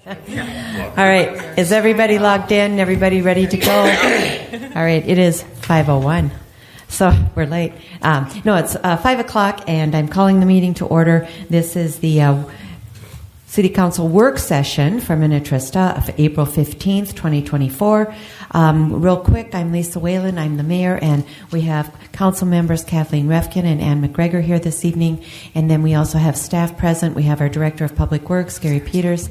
All right. Is everybody logged in? Everybody ready to go? All right. It is 5:01. So we're late. No, it's 5 o'clock, and I'm calling the meeting to order. This is the City Council work session for Minnetrista of April 15th, 2024. Real quick, I'm Lisa Whalen. I'm the mayor, and we have council members Kathleen Refkin and Ann McGregor here this evening. And then we also have staff present. We have our Director of Public Works, Gary Peters.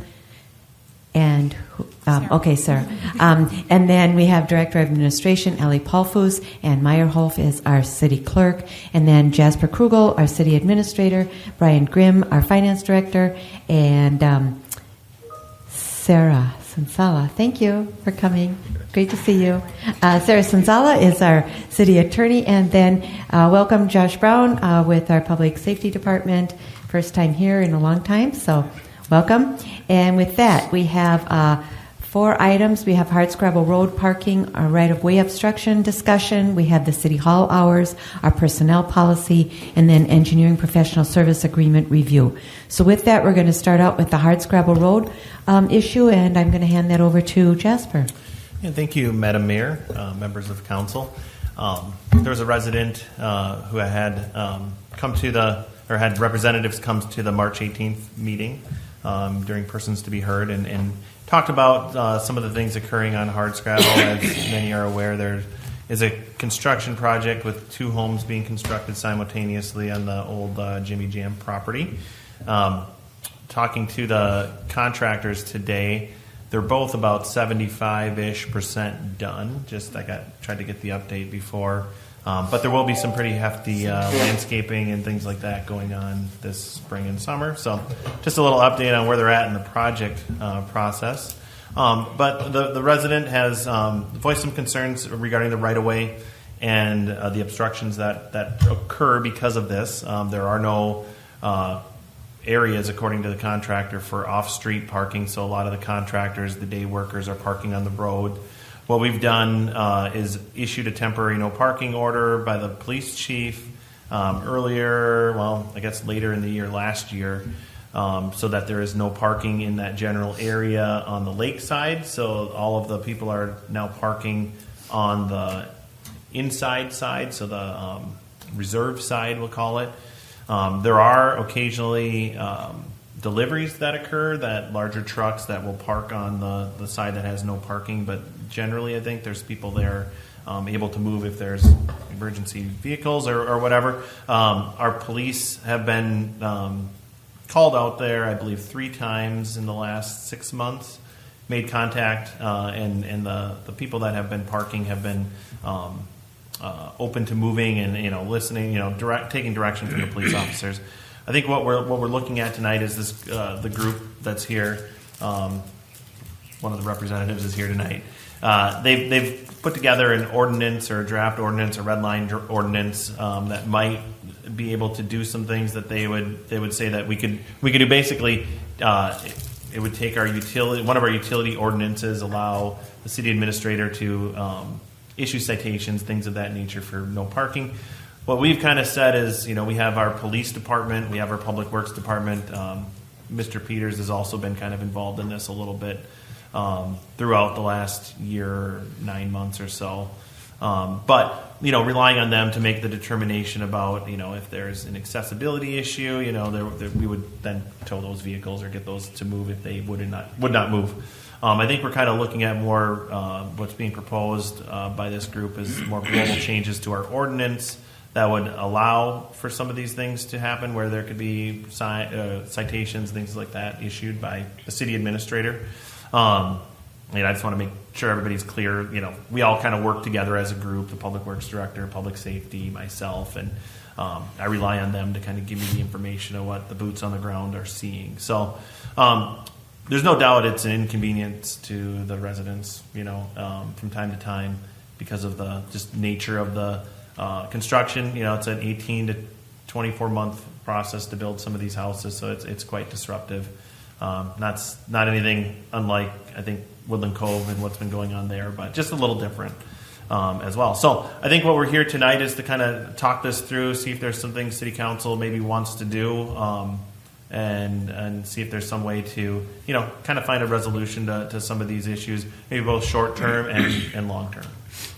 And Sarah. And then we have Director of Administration, Ellie Paulfus, and Meyerholf is our City Clerk. And then Jasper Krugel, our City Administrator, Brian Grimm, our Finance Director, and Sarah Sonsala. Thank you for coming. Great to see you. Sarah Sonsala is our City Attorney. And then welcome Josh Brown with our Public Safety Department. First time here in a long time, so welcome. And with that, we have 4 items. We have Hardscrabble Road parking, our right-of-way obstruction discussion. We have the City Hall hours, our personnel policy, and then engineering professional service agreement review. So with that, we're going to start out with the Hardscrabble Road issue, and I'm going to hand that over to Jasper. Yeah, thank you, Madam Mayor, members of council. There was a resident who had had representatives come to the March 18th meeting during Persons to be Heard and talked about some of the things occurring on Hardscrabble. As many are aware, there is a construction project with 2 homes being constructed simultaneously on the old Jimmy Jam property. Talking to the contractors today, they're both about 75-ish% done. Tried to get the update before. But there will be some pretty hefty landscaping and things like that going on this spring and summer. So just a little update on where they're at in the project process. But the resident has voiced some concerns regarding the right-of-way and the obstructions that occur because of this. There are no areas, according to the contractor, for off-street parking. So a lot of the contractors, the day workers, are parking on the road. What we've done is issued a temporary no parking order by the police chief later in the year last year, so that there is no parking in that general area on the lakeside. So all of the people are now parking on the inside side, so the reserve side, we'll call it. There are occasionally deliveries that occur, that larger trucks that will park on the side that has no parking, but generally I think there's people there able to move if there's emergency vehicles or whatever. Our police have been called out there, I believe, 3 times in the last 6 months, made contact, and the people that have been parking have been open to moving and listening, taking direction from the police officers. I think what we're looking at tonight is this the group that's here. One of the representatives is here tonight. They've put together an ordinance or a draft ordinance, a red line ordinance that might be able to do some things that they would say that we could do. Basically, it would take one of our utility ordinances, allow the city administrator to issue citations, things of that nature for no parking. What we've kind of said is, we have our police department, we have our public works department. Mr. Peters has also been kind of involved in this a little bit throughout the last year, 9 months or so. But relying on them to make the determination about, if there's an accessibility issue, we would then tow those vehicles or get those to move if they would not move. I think we're kind of looking at more what's being proposed by this group is more global changes to our ordinance that would allow for some of these things to happen, where there could be citations, things like that, issued by the city administrator. I just want to make sure everybody's clear. We all kind of work together as a group, the public works director, public safety, myself, and I rely on them to kind of give me the information of what the boots on the ground are seeing. So there's no doubt it's an inconvenience to the residents, from time to time because of the just nature of the construction. It's an 18 to 24 month process to build some of these houses, so it's quite disruptive. Not anything unlike, I think, Woodland Cove and what's been going on there, but just a little different as well. So I think what we're here tonight is to kind of talk this through, see if there's some things City Council maybe wants to do and see if there's some way to, kind of find a resolution to some of these issues, maybe both short term and long term.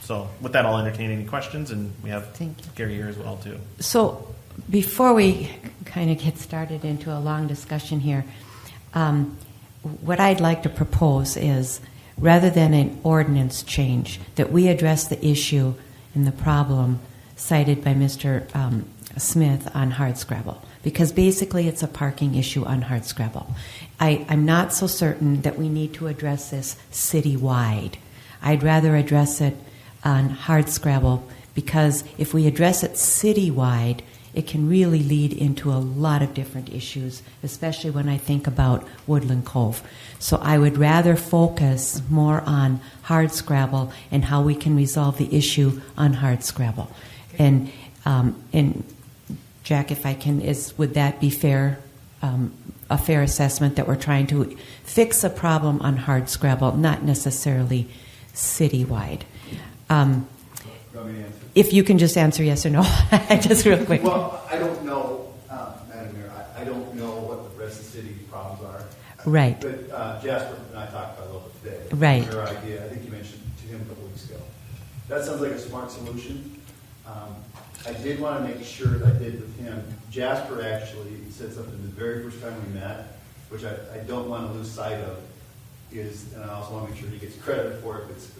So with that, I'll entertain any questions, and we have Gary here as well too. So before we kind of get started into a long discussion here, what I'd like to propose is, rather than an ordinance change, that we address the issue and the problem cited by Mr. Smith on hardscrabble, because basically it's a parking issue on hardscrabble. I'm not so certain that we need to address this citywide. I'd rather address it on hardscrabble, because if we address it citywide, it can really lead into a lot of different issues, especially when I think about Woodland Cove. So I would rather focus more on hardscrabble and how we can resolve the issue on hardscrabble. And Jack, if I can, would that be fair? A fair assessment that we're trying to fix a problem on hardscrabble, not necessarily citywide. If you can just answer yes or no, just real quick. Well, I don't know, Madam Mayor. I don't know what the rest of the city's problems are. Right. But Jasper and I talked about it a little bit today. Right. Her idea, I think you mentioned to him a couple weeks ago. That sounds like a smart solution. I did want to make sure that I did with him. Jasper actually said something the very first time we met, which I don't want to lose sight of, and I also want to make sure he gets credit for it if it's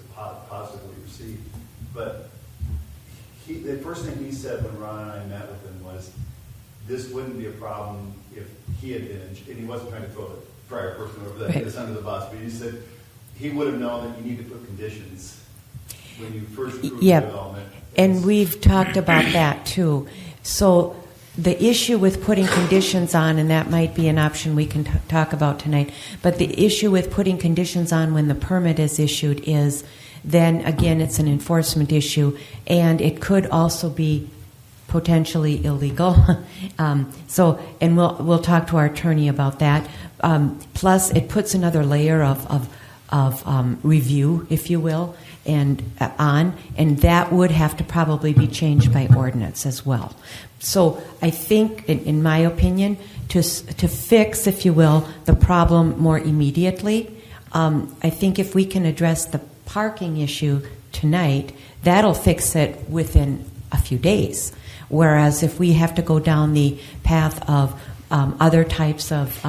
positively received. But the first thing he said when Ron and I met with him was, this wouldn't be a problem if he had been, and he wasn't trying to throw the prior person over the under the bus, but he said he would have known that you need to put conditions when you first approve the development. And we've talked about that too. So the issue with putting conditions on, and that might be an option we can talk about tonight, but the issue with putting conditions on when the permit is issued is, then again, it's an enforcement issue, and it could also be potentially illegal. And we'll talk to our attorney about that. Plus, it puts another layer of review, if you will, and that would have to probably be changed by ordinance as well. So I think, in my opinion, to fix, if you will, the problem more immediately, I think if we can address the parking issue tonight, that'll fix it within a few days. Whereas if we have to go down the path of other types of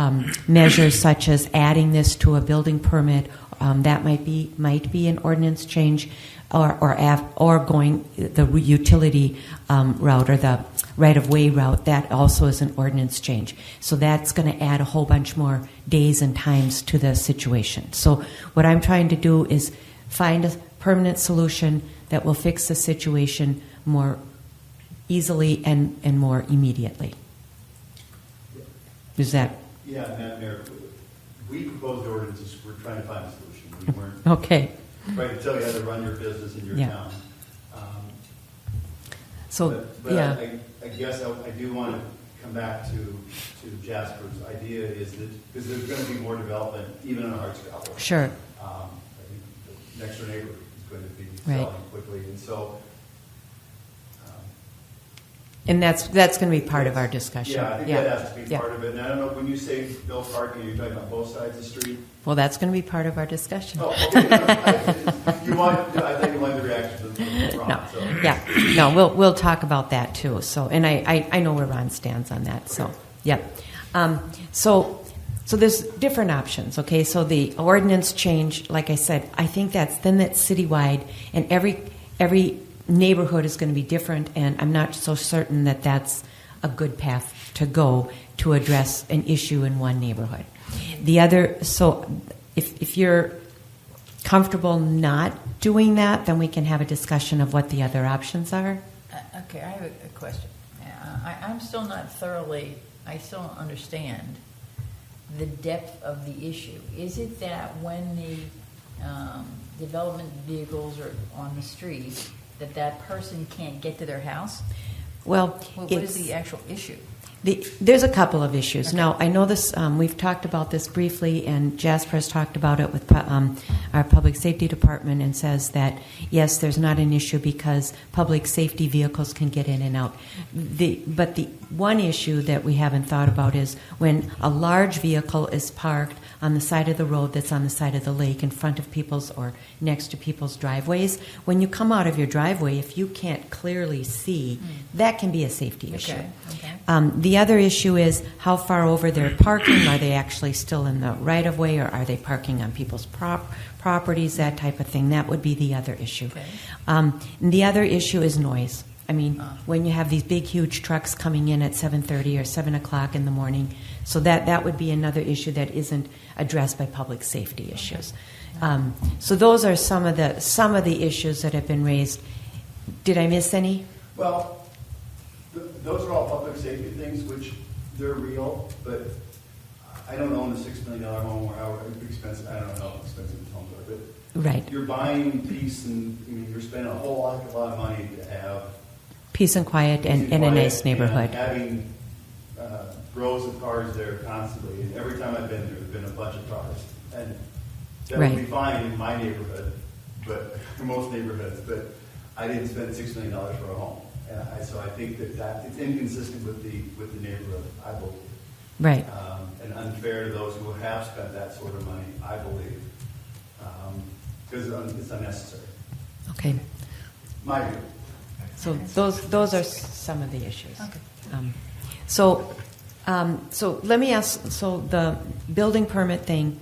measures, such as adding this to a building permit, that might be an ordinance change, or going the utility route or the right-of-way route. That also is an ordinance change. So that's going to add a whole bunch more days and times to the situation. So what I'm trying to do is find a permanent solution that will fix the situation more easily and more immediately. Is that? Yeah, Madam Mayor, we proposed ordinances. We're trying to find a solution. We weren't okay. trying to tell you how to run your business in your town. But I guess I do want to come back to Jasper's idea, is that because there's going to be more development even on hardscrabble. Sure. I think the next door neighbor is going to be selling quickly, and so. And that's going to be part of our discussion. Yeah, I think that has to be part of it. And I don't know, when you say no parking, you're talking about both sides of the street? Well, that's going to be part of our discussion. Oh, okay. I thought you wanted the reaction to Ron. No. So. Yeah. No, we'll talk about that too. So, and I know where Ron stands on that. So, yeah. So there's different options. Okay. So the ordinance change, like I said, I think that's citywide, and every neighborhood is going to be different, and I'm not so certain that that's a good path to go to address an issue in one neighborhood. The other, so if you're comfortable not doing that, then we can have a discussion of what the other options are. Okay, I have a question. I'm still not I still don't understand the depth of the issue. Is it that when the development vehicles are on the street, that person can't get to their house? Well, what is the actual issue? There's a couple of issues. Okay. Now, I know this, we've talked about this briefly, and Jasper has talked about it with our public safety department and says that, yes, there's not an issue because public safety vehicles can get in and out. But the one issue that we haven't thought about is when a large vehicle is parked on the side of the road that's on the side of the lake in front of people's or next to people's driveways, when you come out of your driveway, if you can't clearly see, that can be a safety issue. Okay. The other issue is how far over they're parking. Are they actually still in the right-of-way, or are they parking on people's properties, that type of thing? That would be the other issue. Okay. And the other issue is noise. I mean, when you have these big, huge trucks coming in at 7:30 or 7 o'clock in the morning, so that would be another issue that isn't addressed by public safety issues. So those are some of the issues that have been raised. Did I miss any? Well, those are all public safety things, which they're real, but I don't own a $6 million home or how expensive, I don't know how expensive the homes are, but Right. you're buying peace and you're spending a whole lot of money to have Peace and quiet and in a nice neighborhood. And having rows of cars there constantly, and every time I've been there, there's been a bunch of cars. And that would be fine in my neighborhood, but for most neighborhoods, but I didn't spend $6 million for a home. And so I think that it's inconsistent with the neighborhood, I believe. Right. And unfair to those who have spent that sort of money, I believe, because it's unnecessary. Okay. My view. So those are some of the issues. Okay. So let me ask. So the building permit thing,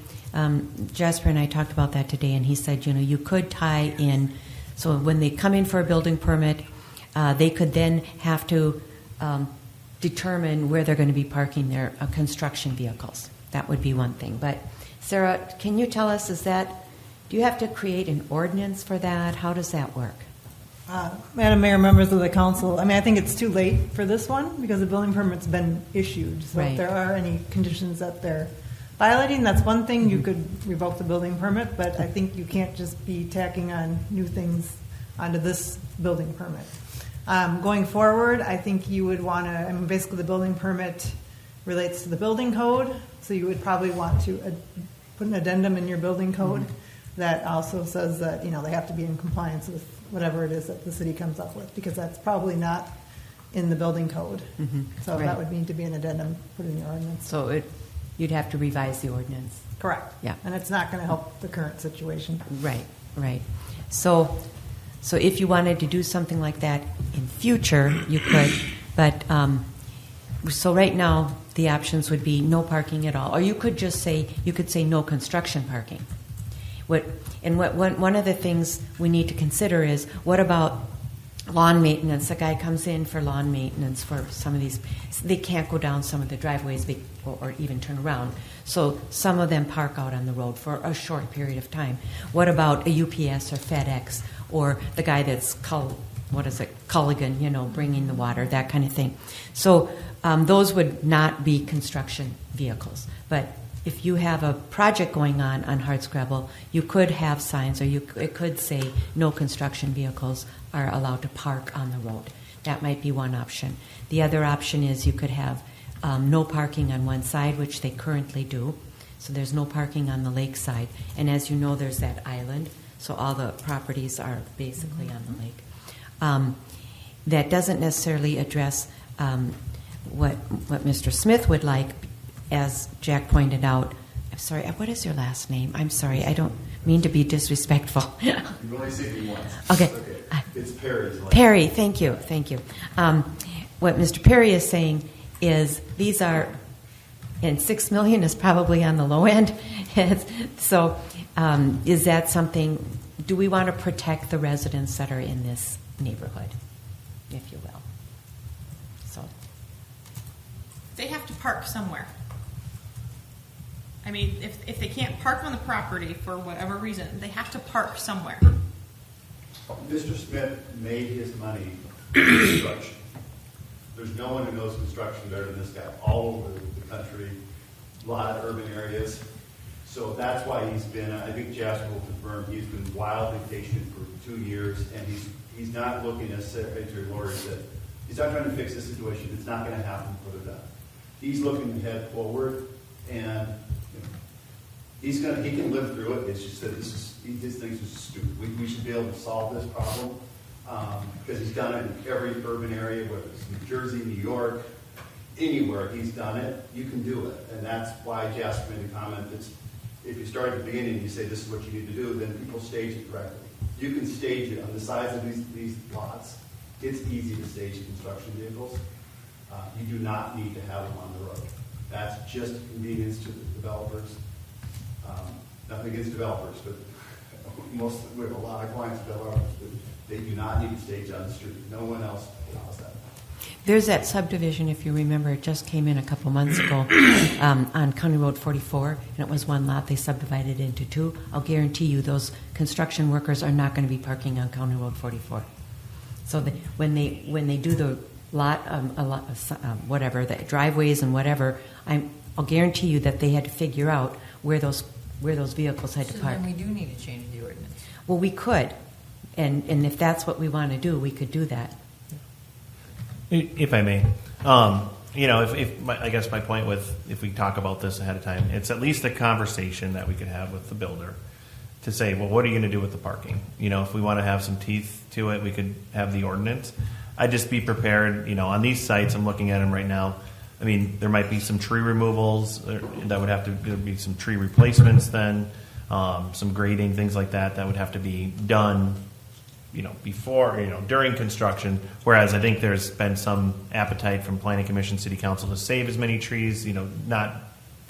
Jasper and I talked about that today, and he said, you could tie in. So when they come in for a building permit, they could then have to determine where they're going to be parking their construction vehicles. That would be one thing. But Sarah, can you tell us, do you have to create an ordinance for that? How does that work? Madam Mayor, members of the council, I think it's too late for this one because the building permit's been issued. So Right. if there are any conditions that they're violating, that's one thing. You could revoke the building permit, but I think you can't just be tacking on new things onto this building permit. Going forward, I think you would want to, basically the building permit relates to the building code, so you would probably want to put an addendum in your building code that also says that, they have to be in compliance with whatever it is that the city comes up with, because that's probably not in the building code. So Right. that would need to be an addendum put in your ordinance. So you'd have to revise the ordinance. Correct. Yeah. And it's not going to help the current situation. Right. So if you wanted to do something like that in future, you could. But so right now, the options would be no parking at all, or you could say no construction parking. One of the things we need to consider is, what about lawn maintenance? A guy comes in for lawn maintenance for some of these. They can't go down some of the driveways or even turn around. So some of them park out on the road for a short period of time. What about a UPS or FedEx or the guy that's Culligan, bringing the water, that kind of thing. So those would not be construction vehicles. But if you have a project going on Hardscrabble, you could have signs, or it could say no construction vehicles are allowed to park on the road. That might be one option. The other option is you could have no parking on one side, which they currently do. So there's no parking on the lake side. And as you know, there's that island, so all the properties are basically on the lake. That doesn't necessarily address what Mr. Smith would like. As Jack pointed out, I'm sorry, what is your last name? I'm sorry, I don't mean to be disrespectful. You've only seen me once. Okay. It's Perry's last. Perry, thank you. What Mr. Perry is saying is these are, and $6 million is probably on the low end. So is that something, do we want to protect the residents that are in this neighborhood, if you will? So they have to park somewhere. If they can't park on the property for whatever reason, they have to park somewhere. Mr. Smith made his money in construction. There's no one who knows construction better than this guy, all over the country, a lot of urban areas. So that's why he's been, I think Jasper will confirm, he's been wildly patient for 2 years, and he's not looking necessarily to lawyers that, He's not trying to fix the situation. It's not going to happen further down. He's looking to head forward, and he can live through it. It's just that he just thinks it's stupid. We should be able to solve this problem because he's done it in every urban area, whether it's New Jersey, New York, anywhere he's done it. You can do it, and that's why Jasper made a comment. If you start at the beginning and you say this is what you need to do, then people stage it correctly. You can stage it on the size of these lots. It's easy to stage construction vehicles. You do not need to have them on the road. That's just a convenience to the developers. Nothing against developers, but we have a lot of clients developers, but they do not need to stage on the street. No one else allows that. There's that subdivision, if you remember, it just came in a couple months ago on County Road 44, and it was one lot. They subdivided it into two. I'll guarantee you those construction workers are not going to be parking on County Road 44. So when they do the whatever, the driveways and whatever, I'll guarantee you that they had to figure out where those vehicles had to So park. then we do need to change the ordinance. Well, we could, and if that's what we want to do, we could do that. If I may, I guess my point with if we talk about this ahead of time, it's at least a conversation that we could have with the builder to say, well, what are you going to do with the parking? If we want to have some teeth to it, we could have the ordinance. I'd just be prepared. On these sites, I'm looking at them right now. I mean, there might be some tree removals. That would have to be some tree replacements. Then some grading, things like that. That would have to be done. Before, during construction, whereas I think there's been some appetite from Planning Commission, City Council to save as many trees, not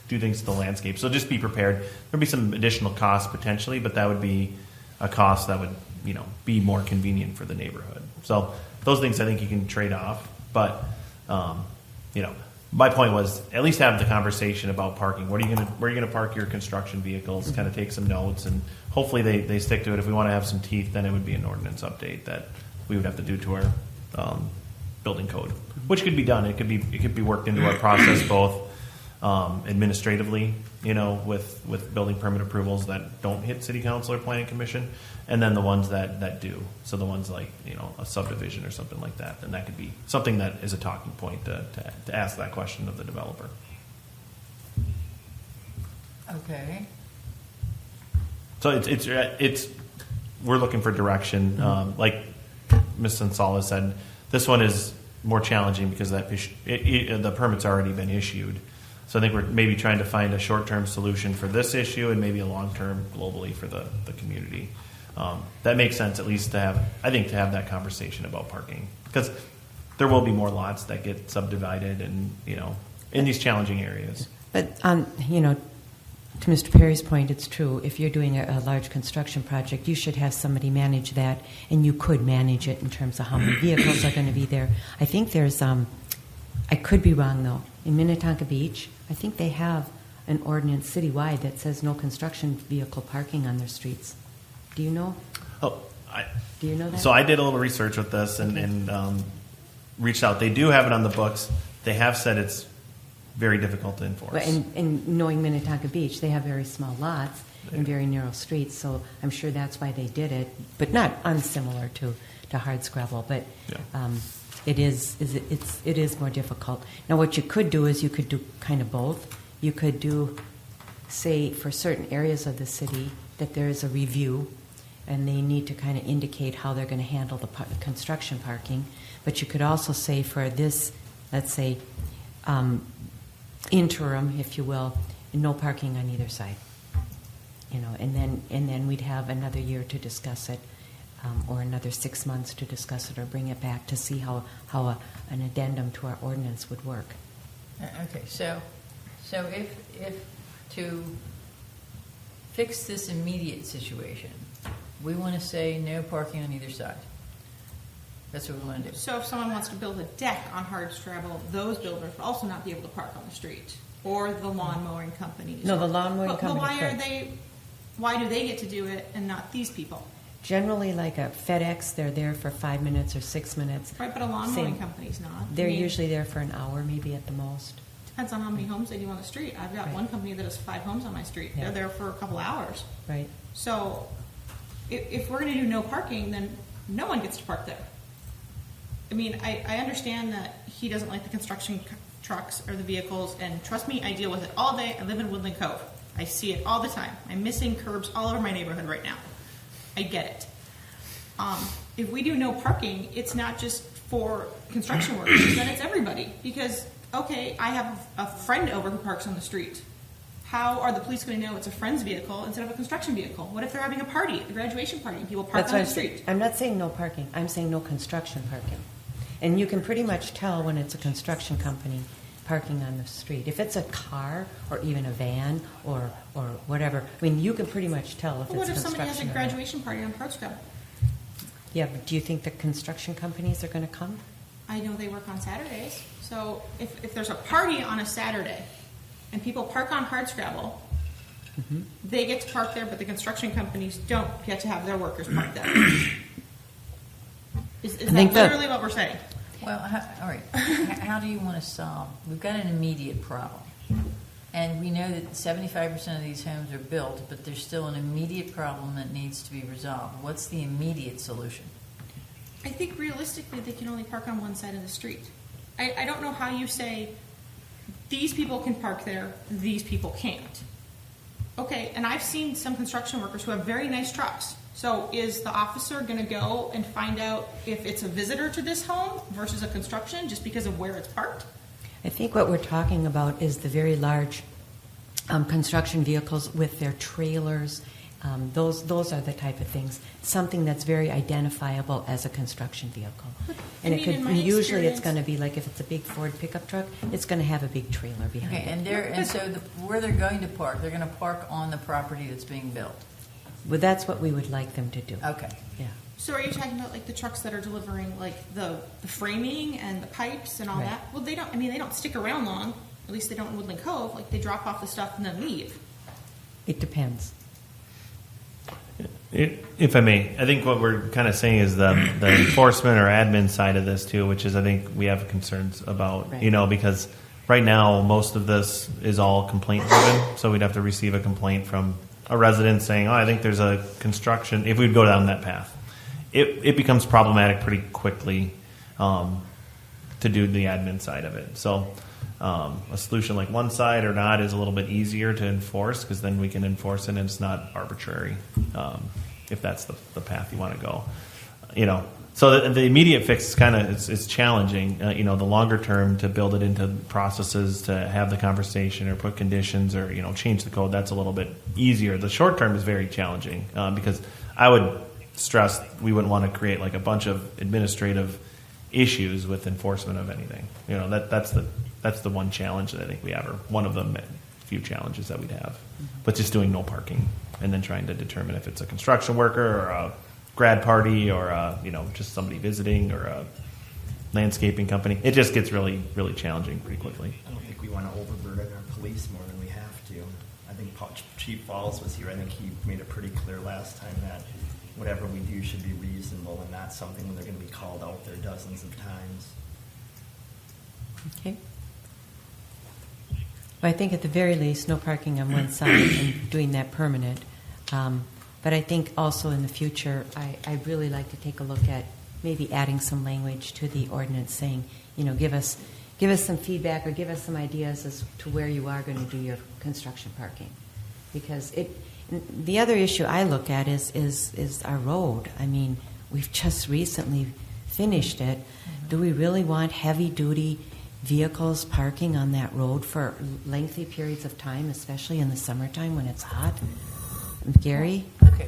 do things to the landscape. So just be prepared. There'll be some additional costs potentially, but that would be a cost that would, be more convenient for the neighborhood. So those things I think you can trade off. But, my point was at least have the conversation about parking. Where are you going to park your construction vehicles? Kind of take some notes, and hopefully they stick to it. If we want to have some teeth, then it would be an ordinance update that we would have to do to our building code, which could be done. It could be worked into our process both administratively, with building permit approvals that don't hit City Council or Planning Commission, and then the ones that do. So the ones like a subdivision or something like that, then that could be something that is a talking point to ask that question of the developer. Okay. So it's we're looking for direction. Like Ms. Sensala said, this one is more challenging because the permit's already been issued. So I think we're maybe trying to find a short-term solution for this issue and maybe a long-term globally for the community. That makes sense, at least to have that conversation about parking, because there will be more lots that get subdivided and in these challenging areas. But to Mr. Perry's point, it's true. If you're doing a large construction project, you should have somebody manage that, and you could manage it in terms of how many vehicles are going to be there. I think there's, I could be wrong though, in Minnetonka Beach, I think they have an ordinance citywide that says no construction vehicle parking on their streets. Do you know? Do you know that? So I did a little research with this and reached out. They do have it on the books. They have said it's very difficult to enforce. But and knowing Minnetonka Beach, they have very small lots and very narrow streets, so I'm sure that's why they did it, but not unsimilar to hardscrabble. But Yeah. it is more difficult. Now, what you could do is you could do kind of both. You could do, say, for certain areas of the city that there is a review, and they need to kind of indicate how they're going to handle the construction parking. But you could also say for this, let's say, interim, if you will, no parking on either side. And then we'd have another year to discuss it, or another 6 months to discuss it, or bring it back to see how an addendum to our ordinance would work. Okay, so if to fix this immediate situation, we want to say no parking on either side. That's what we want to do. So if someone wants to build a deck on hardscrabble, those builders will also not be able to park on the street, or the lawn mowing companies. No, the lawn mowing But company. why do they get to do it and not these people? Generally, like a FedEx, they're there for 5 minutes or 6 minutes. Right, but a lawn Same. mowing company's not. They're I mean, usually there for an hour, maybe at the most. depends on how many homes they do on the street. I've got Right. one company that has 5 homes on my street. Yeah. They're there for a couple hours. Right. So if we're going to do no parking, then no one gets to park there. I mean, I understand that he doesn't like the construction trucks or the vehicles, and trust me, I deal with it all day. I live in Woodland Cove. I see it all the time. I'm missing curbs all over my neighborhood right now. I get it. If we do no parking, it's not just for construction workers, then it's everybody. Because, okay, I have a friend over who parks on the street. How are the police going to know it's a friend's vehicle instead of a construction vehicle? What if they're having a party, a graduation party, and people park That's on what the I'm saying. street? I'm not saying no parking. I'm saying no construction parking. And you can pretty much tell when it's a construction company parking on the street. If it's a car or even a van or whatever, I mean, you can pretty much tell if Well, it's what if somebody has a construction or not. graduation party on Hardscrabble? Yeah, but do you think the construction companies are going to come? I know they work on Saturdays. So if there's a party on a Saturday and people park on Hardscrabble, they get to park there, but the construction companies don't get to have their workers park there. Is that think that- literally what we're saying? Well, all right. How do you want to solve? We've got an immediate problem. And we know that 75% of these homes are built, but there's still an immediate problem that needs to be resolved. What's the immediate solution? I think realistically they can only park on one side of the street. I don't know how you say these people can park there, these people can't. Okay, and I've seen some construction workers who have very nice trucks. So is the officer going to go and find out if it's a visitor to this home versus a construction just because of where it's parked? I think what we're talking about is the very large construction vehicles with their trailers. Those are the type of things. Something that's very identifiable as a construction vehicle. And I it mean, in could my usually it's experience- going to be like if it's a big Ford pickup truck, it's going to have a big trailer behind Okay, it. and so where they're going to park, they're going to park on the property that's being built. Well, that's what we would like them to do. Okay. Yeah. So are you talking about like the trucks that are delivering like the framing and the pipes and all Right. that? Well, they don't stick around long. At least they don't in Woodland Cove. Like they drop off the stuff and then leave. It depends. If I may, I think what we're kind of saying is the enforcement or admin side of this too, which is I think we have concerns about, Right. because right now most of this is all complaint driven. So we'd have to receive a complaint from a resident saying, oh, I think there's a construction, if we'd go down that path. It becomes problematic pretty quickly to do the admin side of it. So a solution like one side or not is a little bit easier to enforce because then we can enforce it and it's not arbitrary if that's the path you want to go. So the immediate fix is kind of it's challenging. The longer term to build it into processes to have the conversation or put conditions or change the code, that's a little bit easier. The short term is very challenging because I would stress we wouldn't want to create like a bunch of administrative issues with enforcement of anything. That's the one challenge that I think we have, or one of the few challenges that we'd have. But just doing no parking and then trying to determine if it's a construction worker or a grad party or just somebody visiting or a landscaping company. It just gets really, really challenging pretty quickly. I don't think we want to overburden our police more than we have to. I think Chief Falls was here. I think he made it pretty clear last time that whatever we do should be reasonable and not something when they're going to be called out there dozens of times. Okay. Well, I think at the very least, no parking on one side and doing that permanent. But I think also in the future, I'd really like to take a look at maybe adding some language to the ordinance saying, give us some feedback or give us some ideas as to where you are going to do your construction parking. Because the other issue I look at is our road. I mean, we've just recently finished it. Do we really want heavy-duty vehicles parking on that road for lengthy periods of time, especially in the summertime when it's hot? Gary? Okay.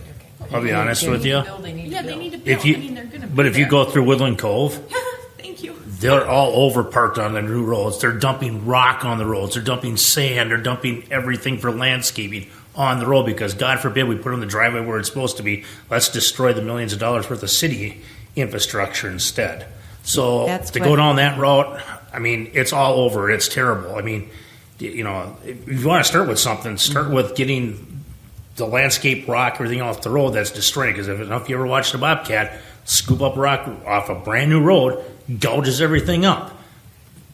I'll be honest with you. They need to Yeah, build. they need to build. If you, I mean, they're going to. but if you go through Woodland Cove, Thank you. they're all over parked on the new roads. They're dumping rock on the roads. They're dumping sand. They're dumping everything for landscaping on the road because God forbid we put it in the driveway where it's supposed to be. Let's destroy the millions of dollars worth of city infrastructure instead. So go down that route, I mean, it's all over. It's terrible. I mean, if you want to start with something, start with getting the landscape rock, everything off the road that's destroying. Because if you ever watched the Bobcat scoop up rock off a brand new road, gouges everything up.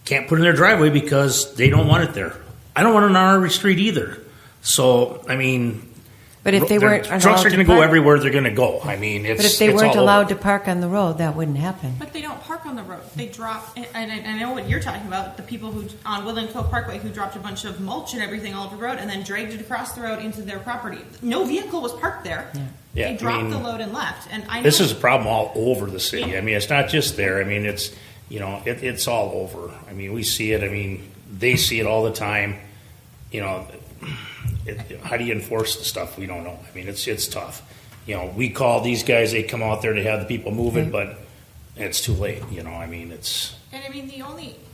Can't put it in their driveway because they don't want it there. I don't want it on our street either. So, I mean, But if they weren't trucks allowed are to going to go park- everywhere they're going to go. I mean, it's But if they it's weren't all allowed over. to park on the road, that wouldn't happen. But they don't park on the road. They drop, and I know what you're talking about, the people who, on Woodland Cove Parkway, who dropped a bunch of mulch and everything all over the road and then dragged it across the road into their property. No vehicle was parked there. Yeah, They I dropped mean, the load and left. And I know This is a problem all over the city. I mean, it's not just there. I mean, it's, it's all over. I mean, we see it. I mean, they see it all the time. How do you enforce the stuff? We don't know. I mean, it's tough. We call these guys, they come out there to have the people move it, but it's too late. I mean, it's. And I mean,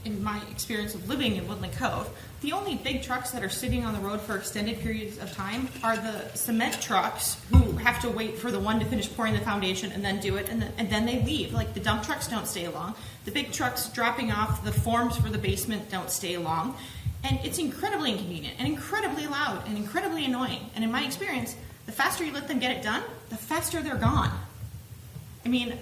in my experience of living in Woodland Cove, the only big trucks that are sitting on the road for extended periods of time are the cement trucks who have to wait for the one to finish pouring the foundation and then do it, and then they leave. Like the dump trucks don't stay long. The big trucks dropping off the forms for the basement don't stay long. And it's incredibly inconvenient and incredibly loud and incredibly annoying. And in my experience, the faster you let them get it done, the faster they're gone. I mean,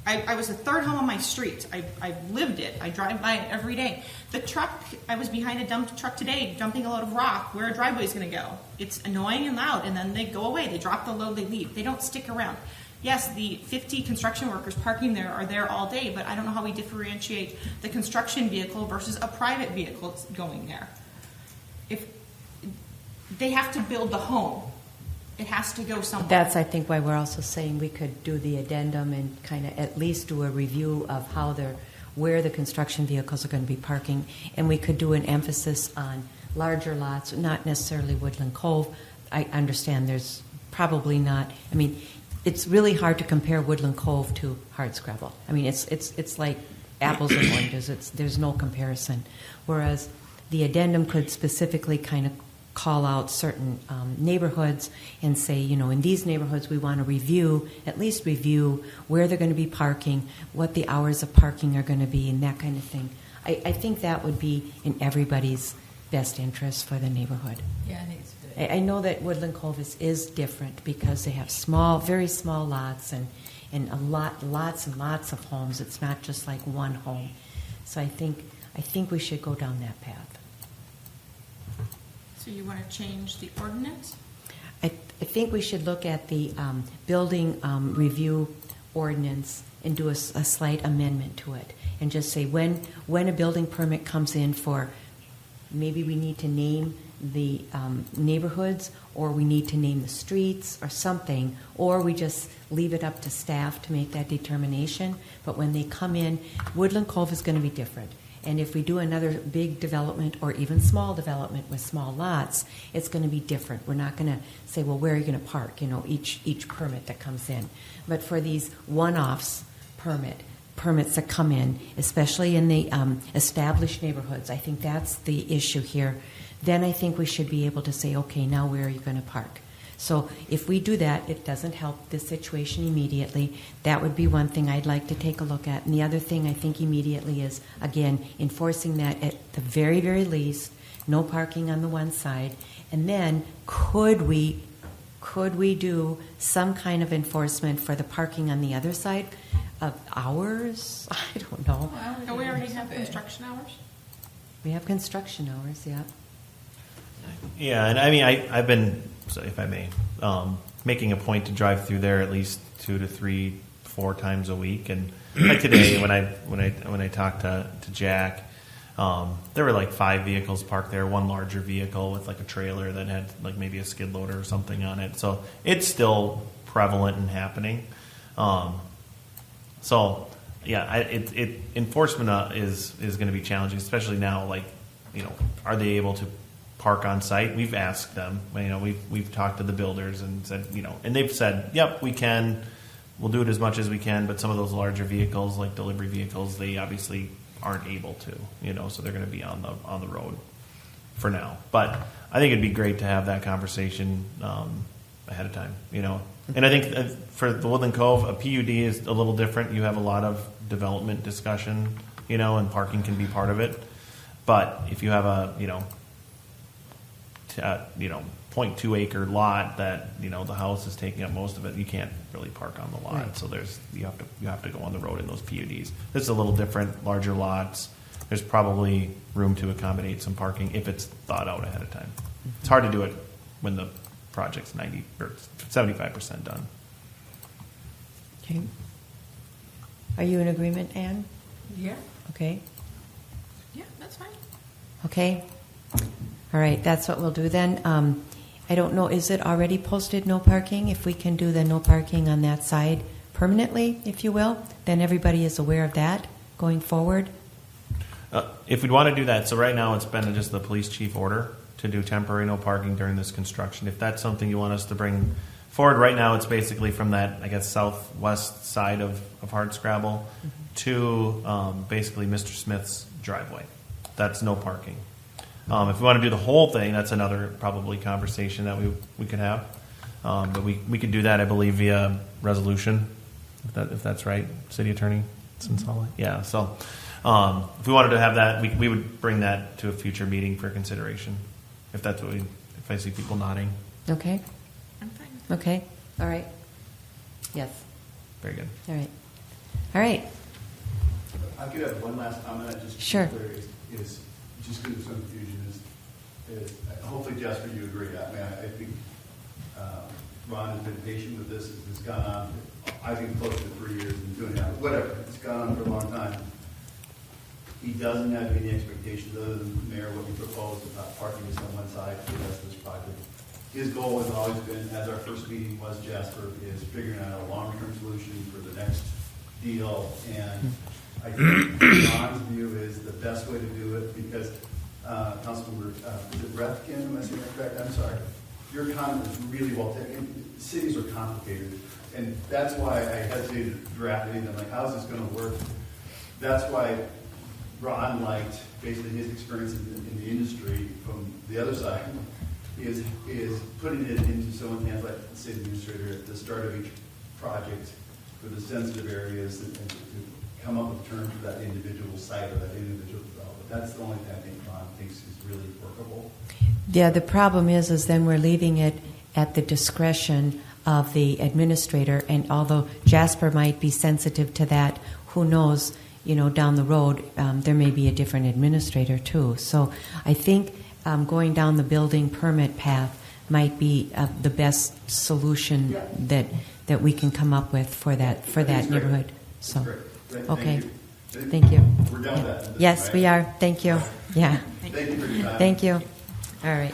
I was the third home on my street. I've lived it. I drive by it every day. The truck, I was behind a dump truck today dumping a load of rock where a driveway is going to go. It's annoying and loud, and then they go away. They drop the load, they leave. They don't stick around. Yes, the 50 construction workers parking there are there all day, but I don't know how we differentiate the construction vehicle versus a private vehicle going there. If they have to build the home, it has to go somewhere. That's, I think, why we're also saying we could do the addendum and kind of at least do a review of where the construction vehicles are going to be parking, and we could do an emphasis on larger lots, not necessarily Woodland Cove. I understand there's probably not. I mean, it's really hard to compare Woodland Cove to Hardscrabble. I mean, it's like apples and oranges. There's no comparison. Whereas the addendum could specifically kind of call out certain neighborhoods and say, in these neighborhoods we want to at least review where they're going to be parking, what the hours of parking are going to be, and that kind of thing. I think that would be in everybody's best interest for the neighborhood. Yeah, I think it's good. I know that Woodland Cove is different because they have very small lots and lots and lots of homes. It's not just like one home. So I think we should go down that path. So you want to change the ordinance? I think we should look at the building review ordinance and do a slight amendment to it and just say when a building permit comes in for, maybe we need to name the neighborhoods, or we need to name the streets or something, or we just leave it up to staff to make that determination. But when they come in, Woodland Cove is going to be different. And if we do another big development or even small development with small lots, it's going to be different. We're not going to say, well, where are you going to park, each permit that comes in. But for these one-offs permits that come in, especially in the established neighborhoods, I think that's the issue here. Then I think we should be able to say, okay, now where are you going to park? So if we do that, it doesn't help the situation immediately. That would be one thing I'd like to take a look at. And the other thing I think immediately is, again, enforcing that at the very, very least, no parking on the one side. And then could we do some kind of enforcement for the parking on the other side of hours? I don't know. Don't we already have construction hours? We have construction hours, yeah. Yeah, and I mean, I've been, so if I may, making a point to drive through there at least 2 to 3, 4 times a week. And like today, when I talked to Jack, there were like 5 vehicles parked there, one larger vehicle with like a trailer that had like maybe a skid loader or something on it. So it's still prevalent and happening. So yeah, enforcement is going to be challenging, especially now. Like, are they able to park on site? We've asked them. We've talked to the builders and said, and they've said, yep, we can. We'll do it as much as we can. But some of those larger vehicles, like delivery vehicles, they obviously aren't able to. So they're going to be on the road for now. But I think it'd be great to have that conversation ahead of time. And I think for the Woodland Cove, a PUD is a little different. You have a lot of development discussion, and parking can be part of it. But if you have a 0.2 acre lot that the house is taking up most of it, you can't really park on the lot. Right. So you have to go on the road in those PUDs. This is a little different, larger lots. There's probably room to accommodate some parking if it's thought out ahead of time. It's hard to do it when the project's 90 or 75% done. Okay. Are you in agreement, Anne? Yeah. Okay. Yeah, that's fine. Okay. All right, that's what we'll do then. I don't know, is it already posted no parking? If we can do the no parking on that side permanently, if you will, then everybody is aware of that going forward. If we'd want to do that, so right now it's been just the police chief order to do temporary no parking during this construction. If that's something you want us to bring forward, right now it's basically from that, I guess, southwest side of Hardscrabble to basically Mr. Smith's driveway. That's no parking. If we want to do the whole thing, that's another probably conversation that we could have. But we could do that, I believe, via resolution, if that's right, City Attorney Sensala. Yeah. So if we wanted to have that, we would bring that to a future meeting for consideration. If that's what if I see people nodding. Okay. I'm fine with Okay. All right. Yes. Very good. All right. All right. I could have one last comment, just Sure. to be clear, is just because of some confusion, is hopefully, Jasper, you agree. I mean, I think Ron has been patient with this. It's gone on, I think, close to 3 years and 2.5, whatever. It's gone on for a long time. He doesn't have any expectations other than, Mayor, what you proposed about parking just on one side for the rest of this project. His goal has always been, as our first meeting was, Jasper, is figuring out a long-term solution for the next deal. And I think Ron's view is the best way to do it because, Councilmember, is it Refkin? Am I saying that correct? I'm sorry. Your comment is really well taken. Cities are complicated. And that's why I hesitated to draft anything. Like, how's this going to work? That's why Ron liked, based on his experience in the industry from the other side, is putting it into someone's hands, like the city administrator, at the start of each project for the sensitive areas and to come up with terms for that individual site or that individual development. That's the only thing I think Ron thinks is really workable. Yeah, the problem is then we're leaving it at the discretion of the administrator, and although Jasper might be sensitive to that, who knows, down the road, there may be a different administrator too. So I think going down the building permit path might be the best solution that we can come up with for that neighborhood. So, Great. okay. Thank you. We're done with that. Yes, right? we are. Thank you. Yeah. Thank you for your time. Thank you. All right.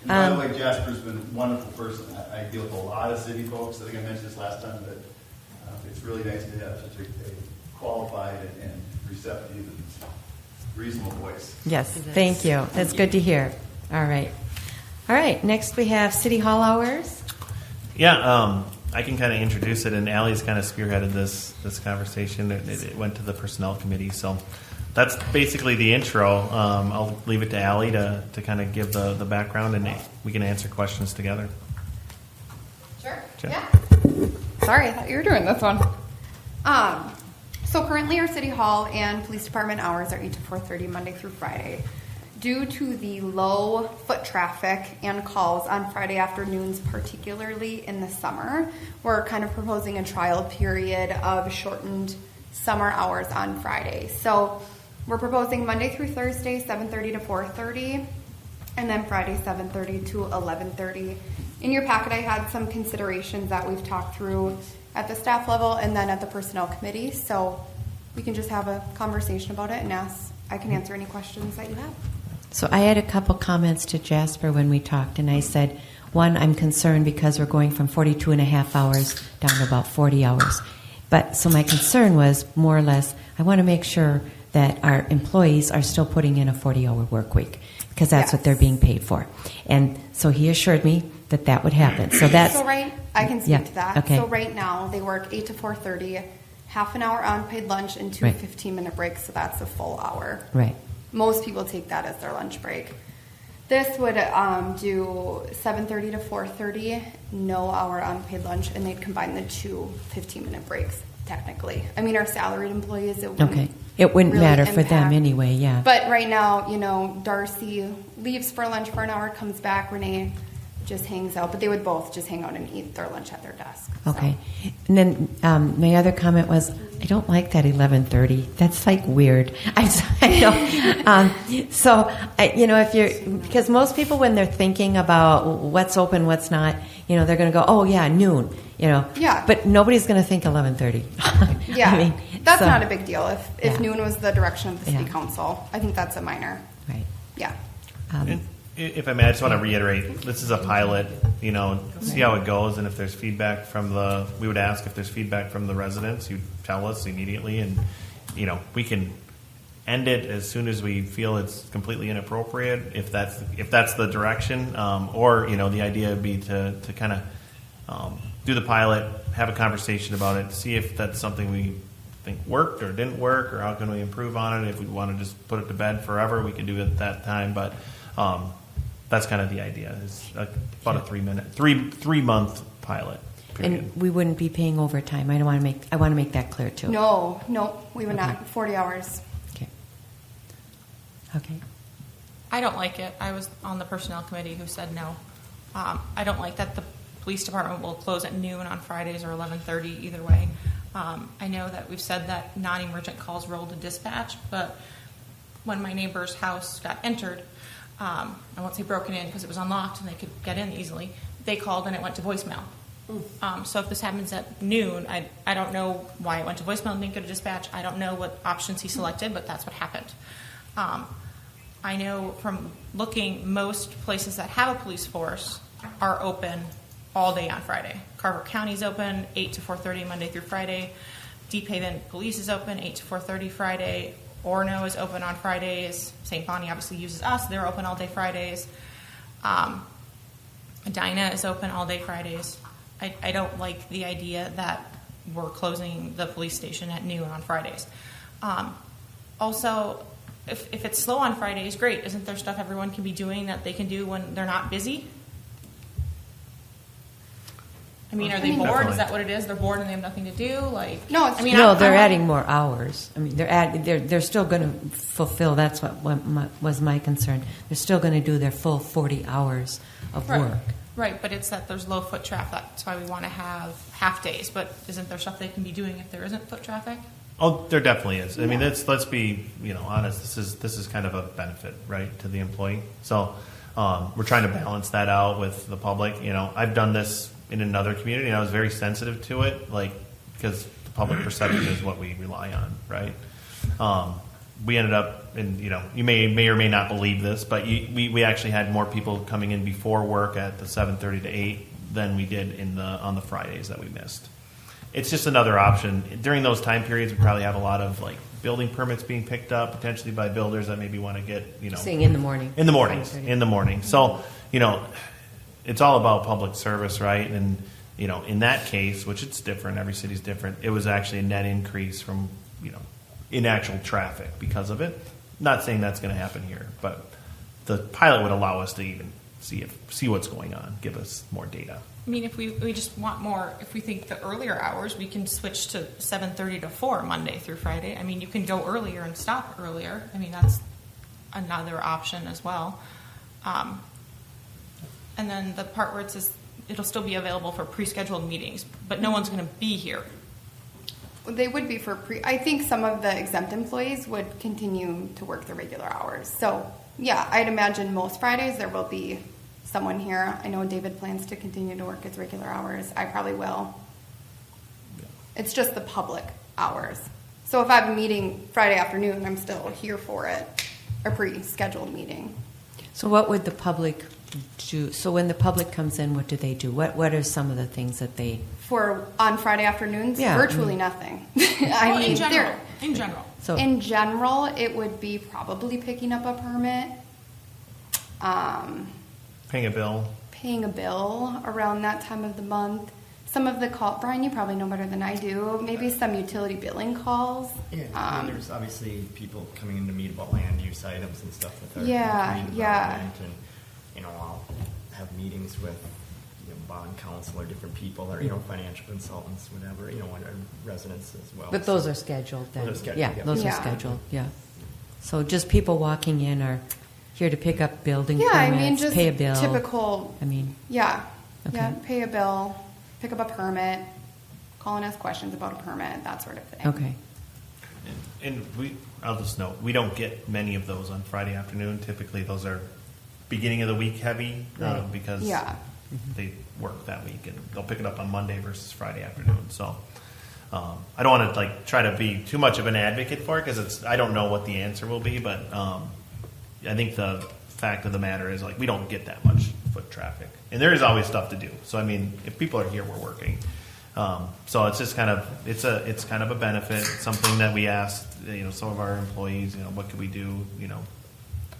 And by the way, Jasper's been a wonderful person. I deal with a lot of city folks. I think I mentioned this last time, but it's really nice to have such a qualified and receptive and reasonable voice. Yes, thank you. That's good to hear. All right. All right, next we have City Hall hours. Yeah, I can kind of introduce it, and Allie's kind of spearheaded this conversation. It went to the personnel committee, so that's basically the intro. I'll leave it to Allie to kind of give the background, and we can answer questions together. Sure. Sure. Yeah. Sorry, I thought you were doing this one. So currently our city hall and police department hours are 8 to 4:30 Monday through Friday. Due to the low foot traffic and calls on Friday afternoons, particularly in the summer, we're kind of proposing a trial period of shortened summer hours on Friday. So we're proposing Monday through Thursday, 7:30 to 4:30, and then Friday, 7:30 to 11:30. In your packet, I had some considerations that we've talked through at the staff level and then at the personnel committee. So we can just have a conversation about it and I can answer any questions that you have. So I had a couple comments to Jasper when we talked, and I said, one, I'm concerned because we're going from 42 and a half hours down to about 40 hours. But so my concern was more or less, I want to make sure that our employees are still putting in a 40-hour work week because that's what they're being paid for. And so he assured me that that would happen. So that's I can speak to that. Okay. So right now they work 8 to 4:30, half an hour unpaid lunch and two Right. 15-minute breaks. So that's a full hour. right. Most people take that as their lunch break. This would do 7:30 to 4:30, no hour unpaid lunch, and they'd combine the two 15-minute breaks. Technically, I mean, our salaried employees, it wouldn't Okay. It wouldn't really matter for them impact. anyway, yeah. But right now, Darcy leaves for lunch for an hour, comes back. Renee just hangs out, but they would both just hang out and eat their lunch at their desk. So. Okay. And then my other comment was, I don't like that 11:30. That's like weird. I know. So, if you're, because most people when they're thinking about what's open, what's not, they're going to go, oh yeah, noon. Yeah. But nobody's going to think 11:30. Yeah, I mean, that's so- not a big deal. If Yeah. noon was the direction of the city Yeah. council, I think that's a minor. Right. Yeah. And if I may, I just want to reiterate, this is a pilot, see how it goes, and if there's feedback we would ask if there's feedback from the residents, you tell us immediately, and, we can end it as soon as we feel it's completely inappropriate, if that's the direction, or, the idea would be to kind of do the pilot, have a conversation about it, see if that's something we think worked or didn't work, or how can we improve on it. If we want to just put it to bed forever, we can do it at that time, but that's kind of the idea. It's about a 3-month pilot period. And we wouldn't be paying overtime. I want to make that clear too. No, we would not. 40 hours. Okay. Okay. I don't like it. I was on the personnel committee who said no. I don't like that the police department will close at noon on Fridays or 11:30 either way. I know that we've said that non-emergent calls roll to dispatch, but when my neighbor's house got entered, I won't say broken in because it was unlocked and they could get in easily, they called and it went to voicemail. So if this happens at noon, I don't know why it went to voicemail and didn't go to dispatch. I don't know what options he selected, but that's what happened. I know from looking, most places that have a police force are open all day on Friday. Carver County's open 8 to 4:30 Monday through Friday. Deep Haven Police is open 8 to 4:30 Friday. Orono is open on Fridays. St. Bonnie obviously uses us. They're open all day Fridays. Edina is open all day Fridays. I don't like the idea that we're closing the police station at noon on Fridays. Also, if it's slow on Fridays, great. Isn't there stuff everyone can be doing that they can do when they're not busy? I mean, are they bored? Definitely. Is that what it is? They're bored and they have nothing to do? No, it's- They're adding more hours. I mean, they're still going to fulfill. That's what was my concern. They're still going to do their full 40 hours of work. Right, but it's that there's low foot traffic. That's why we want to have half days. But isn't there stuff they can be doing if there isn't foot traffic? Oh, there definitely is. I mean, let's be honest. This is kind of a benefit, right, to the employee. So we're trying to balance that out with the public. I've done this in another community, and I was very sensitive to it, because the public perception is what we rely on, right? We ended up, and you may or may not believe this, but we actually had more people coming in before work at the 7:30 to 8 than we did on the Fridays that we missed. It's just another option. During those time periods, we probably have a lot of building permits being picked up potentially by builders that maybe want to get Saying in the morning. in the morning. So it's all about public service, right? And in that case, which it's different, every city's different. It was actually a net increase from in actual traffic because of it. Not saying that's going to happen here, but the pilot would allow us to even see what's going on, give us more data. I mean, if we just want more, if we think the earlier hours, we can switch to 7:30 to 4 Monday through Friday. I mean, you can go earlier and stop earlier. I mean, that's another option as well. And then the part where it says it'll still be available for pre-scheduled meetings, but no one's going to be here. They would be for I think some of the exempt employees would continue to work the regular hours. So, yeah, I'd imagine most Fridays there will be someone here. I know David plans to continue to work his regular hours. I probably will. It's just the public hours. So if I have a meeting Friday afternoon, I'm still here for it, a pre-scheduled meeting. So what would the public do? So when the public comes in, what do they do? What are some of the things that they... On Friday afternoons, Yeah. virtually nothing. Well, in general. So In general, it would be probably picking up a permit, Paying a bill. paying a bill around that time of the month. Some of the Brian, you probably know better than I do. Maybe some utility billing calls. Yeah, I mean, there's obviously people coming in to meet about land use items and stuff with our Yeah, community yeah. development, and I'll have meetings with bond counsel or different people or financial consultants, whatever, our residents as well. But those are scheduled then. Those are scheduled, Yeah, yeah. those are Yeah. scheduled, yeah. So just people walking in are here to pick up building Yeah, permits, I mean, just pay a bill. typical. I mean, Yeah, Okay. yeah, pay a bill, pick up a permit, call and ask questions about a permit, that sort of thing. okay. And I'll just note, we don't get many of those on Friday afternoon. Typically, those are beginning of the week heavy Right. because Yeah. they work that week, and they'll pick it up on Monday versus Friday afternoon. So I don't want to like try to be too much of an advocate for it because I don't know what the answer will be, but I think the fact of the matter is like we don't get that much foot traffic, and there is always stuff to do. So I mean, if people are here, we're working. So it's just kind of it's kind of a benefit, something that we asked some of our employees, what could we do,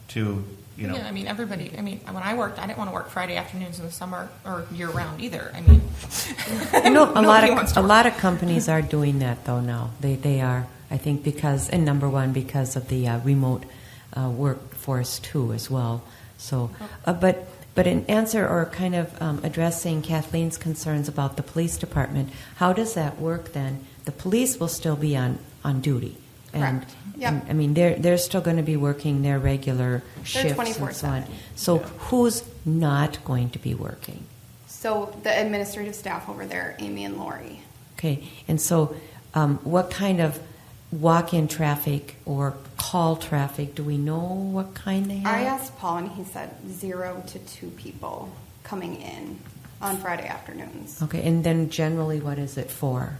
to Yeah, I mean, everybody, when I worked, I didn't want to work Friday afternoons in the summer or year round either. I mean, I know a nobody wants to a work. lot of companies are doing that though now. They are, I think, because number one because of the remote workforce too as well. So, but in answer or kind of addressing Kathleen's concerns about the police department, how does that work then? The police will still be on duty. And, Correct. Yep. and I mean, they're still going to be working their regular shifts and so on. 24/7. So who's not going to be working? So the administrative staff over there, Amy and Lori. Okay, and so what kind of walk-in traffic or call traffic, do we know what kind they have? I asked Paul, and he said 0 to 2 people coming in on Friday afternoons. Okay, and then generally what is it for?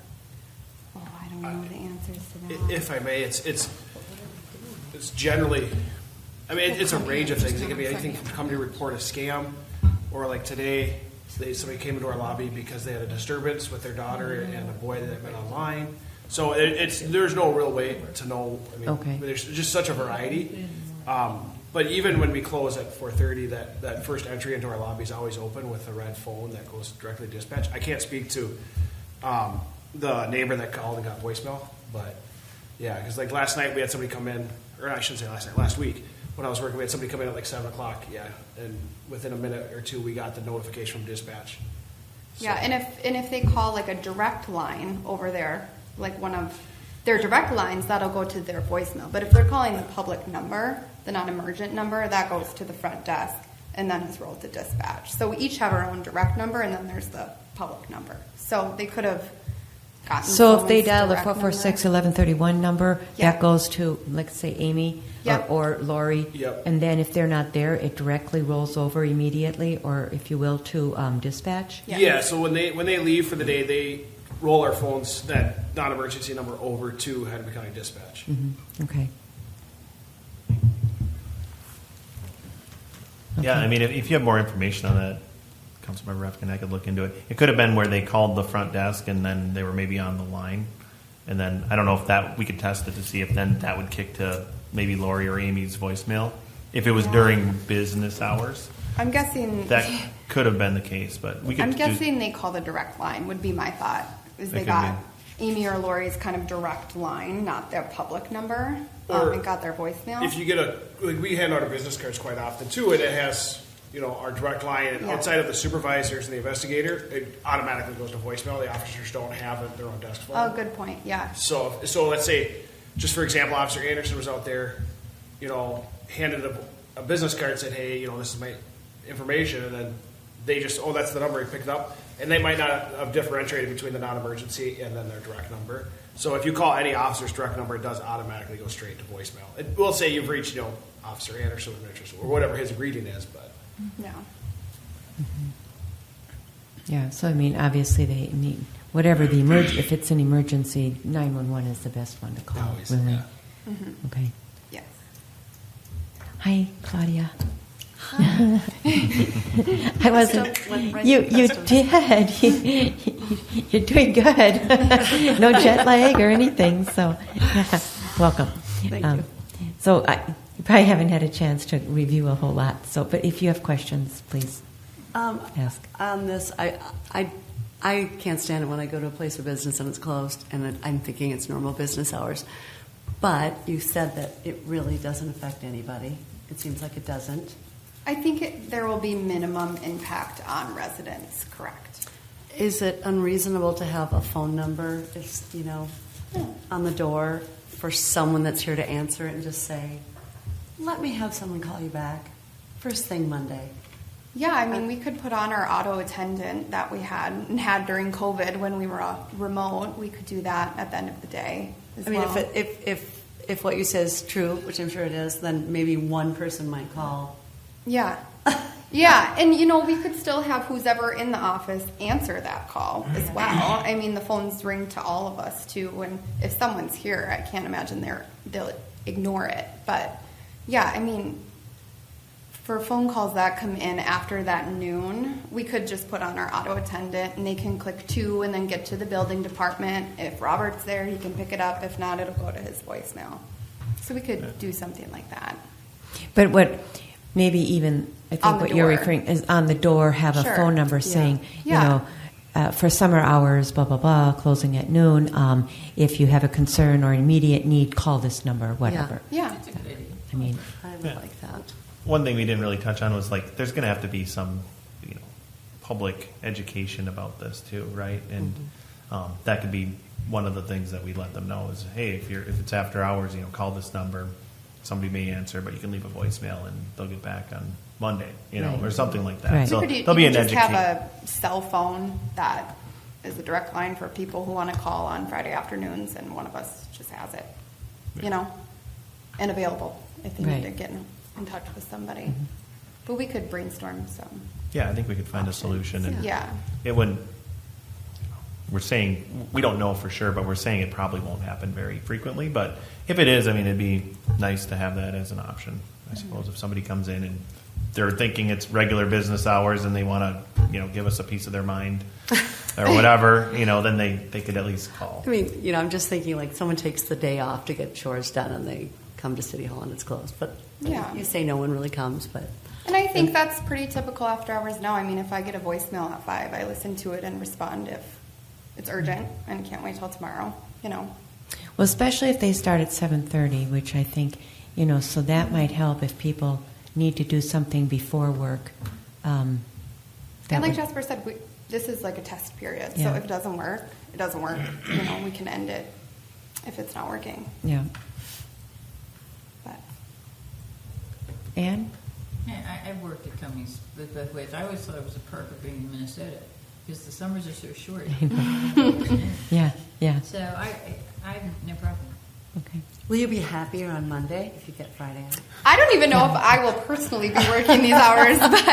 Oh, I don't know the answers to that. If I may, it's generally, it's a range of things. It can be anything from come to report a scam, or like today, somebody came into our lobby because they had a disturbance with their daughter and a boy that had been online. So there's no real way to know. Okay. There's just such a variety. But even when we close at 4:30, that first entry into our lobby is always open with a red phone that goes directly to dispatch. I can't speak to the neighbor that called and got voicemail, but yeah, because like last night we had somebody come in, or I shouldn't say last night, last week when I was working, we had somebody come in at like 7 o'clock. Yeah, and within a minute or two, we got the notification from dispatch. So- Yeah, and if they call like a direct line over there, like one of their direct lines, that'll go to their voicemail. But if they're calling the public number, the non-emergent number, that goes to the front desk and then is rolled to dispatch. So we each have our own direct number, and then there's the public number. So they could have gotten So if they someone's dial the direct 446-1131 number, Yeah. that goes to, like, say, Amy Yep. or Lori? Yep. And then if they're not there, it directly rolls over immediately, or if you will, to dispatch? Yeah. Yeah, so when they leave for the day, they roll our phones, that non-emergency number, over to Hennepin County Dispatch. Okay. Yeah, I mean, if you have more information on that, Councilmember Refkin, I could look into it. It could have been where they called the front desk and then they were maybe on the line. And then, I don't know if that, we could test it to see if then that would kick to maybe Lori or Amy's voicemail. If it was during business hours, I'm guessing. that could have been the case, but we could I'm do- guessing they call the direct line would be my thought. Is they That could got Amy or Lori's kind of direct line, not their public number, Or and got their voicemail. If you get like we hand out our business cards quite often too, and it has our direct line, and Yeah. outside of the supervisors and the investigator, it automatically goes to voicemail. The officers don't have it, their own desk phone. Oh, good point. Yeah. So let's say, just for example, Officer Anderson was out there, handed a business card and said, hey, this is my information, and then they just, oh, that's the number, he picked it up, and they might not have differentiated between the non-emergency and then their direct number. So if you call any officer's direct number, it does automatically go straight to voicemail. It will say you've reached, Officer Anderson of Minnetrista, or whatever his greeting is, but. Yeah. Yeah, so I mean, obviously they need, whatever the if it's an emergency, 911 is the best one to call, Always, really. yeah. Okay. Yes. Hi, Claudia. I wasn't. You did. You're doing good. No jet lag or anything. So, yeah. Welcome. Thank you. So you probably haven't had a chance to review a whole lot. So, but if you have questions, please ask. On this, I can't stand it when I go to a place of business and it's closed, and I'm thinking it's normal business hours. But you said that it really doesn't affect anybody. It seems like it doesn't. I think there will be minimum impact on residents, correct? Is it unreasonable to have a phone number, on the door for someone that's here to answer it and just say, let me have someone call you back first thing Monday. Yeah, I mean, we could put on our auto attendant that we had during COVID when we were remote. We could do that at the end of the day as I mean, well. if what you say is true, which I'm sure it is, then maybe one person might call. Yeah. Yeah, and we could still have who's ever in the office answer that call as well. I mean, the phones ring to all of us too, and if someone's here, I can't imagine they'll ignore it. But yeah, I mean, for phone calls that come in after that noon, we could just put on our auto attendant and they can click 2 and then get to the building department. If Robert's there, he can pick it up. If not, it'll go to his voicemail. So we could do something like that. But what maybe even I On think the what you're door. referring is on the door have Sure. a phone number saying, Yeah. for summer hours, blah blah blah, closing at noon. If you have a concern or immediate need, call this number, whatever. Yeah. That's a good idea. I mean, I would like that. One thing we didn't really touch on was like there's going to have to be some, public education about this too, right? And that could be one of the things that we let them know is, hey, if it's after hours, call this number. Somebody may answer, but you can leave a voicemail and they'll get back on Monday, Right. or something like that. Right. So You there'll be could an just education. have a cell phone that is a direct line for people who want to call on Friday afternoons, and one of us just has it, and available if they need to Right. get in touch with somebody. But we could brainstorm some. Yeah, I think we could find a solution. And Yeah. it wouldn't. We're saying we don't know for sure, but we're saying it probably won't happen very frequently. But if it is, I mean, it'd be nice to have that as an option. I suppose if somebody comes in and they're thinking it's regular business hours and they want to, give us a piece of their mind or whatever, then they could at least call. I mean, I'm just thinking like someone takes the day off to get chores done and they come to City Hall and it's closed. But Yeah. you say no one really comes, but And I think that's pretty typical after hours now. I mean, if I get a voicemail at 5, I listen to it and respond if it's urgent and can't wait till tomorrow, well, especially if they start at 7:30, which I think, so that might help if people need to do something before work. And that like would- Jasper said, this is like a test period. So Yeah. if it doesn't work, it doesn't work. We can end it if it's not working. Yeah. But Ann? Yeah, I've worked at companies both ways. I always thought it was a perk of being in Minnesota because the summers are so short. Yeah, yeah. So I have no problem. Okay. will you be happier on Monday if you get Friday off? I don't even know if I will personally be working these hours, but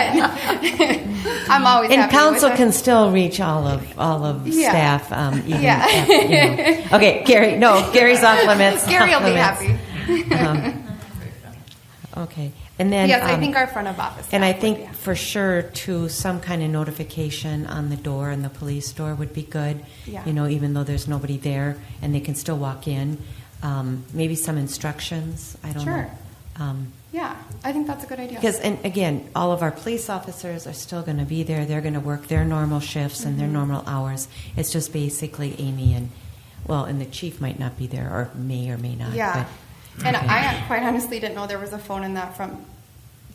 I'm always And happy council with it. can still reach all of Yeah. staff. Even Yeah. after, Okay, Gary. No, Gary's off limits. Gary off will be limits. happy. Okay, and then Yes, I think our front of office. and I staff would think be happy. for sure too, some kind of notification on the door in the police door would be good. Yeah. Even though there's nobody there and they can still walk in. Maybe some instructions. I don't Sure. know. Yeah, I think that's a good idea. Because, and again, all of our police officers are still going to be there. They're going to work their normal shifts and their normal hours. It's just basically Amy and the chief might not be there or may not. Yeah. But, And okay. I quite honestly didn't know there was a phone in that front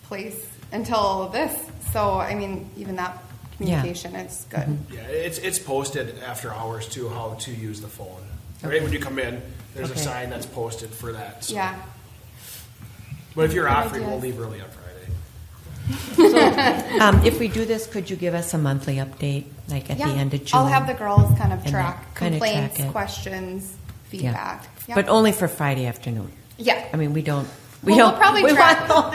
place until this. So, I mean, even that communication is good. Yeah, it's posted after hours too how to use the phone. Right when you come in, there's Okay. a sign that's posted for that. So. Yeah. But if you're Good off, we'll ideas. leave early on Friday. If we do this, could you give us a monthly update, like at Yeah. the end of June? I'll have the girls kind of And track kind of track complaints, it. questions, feedback. Yeah. But only for Friday afternoon. Yeah. I mean, we don't. We'll probably we track. want-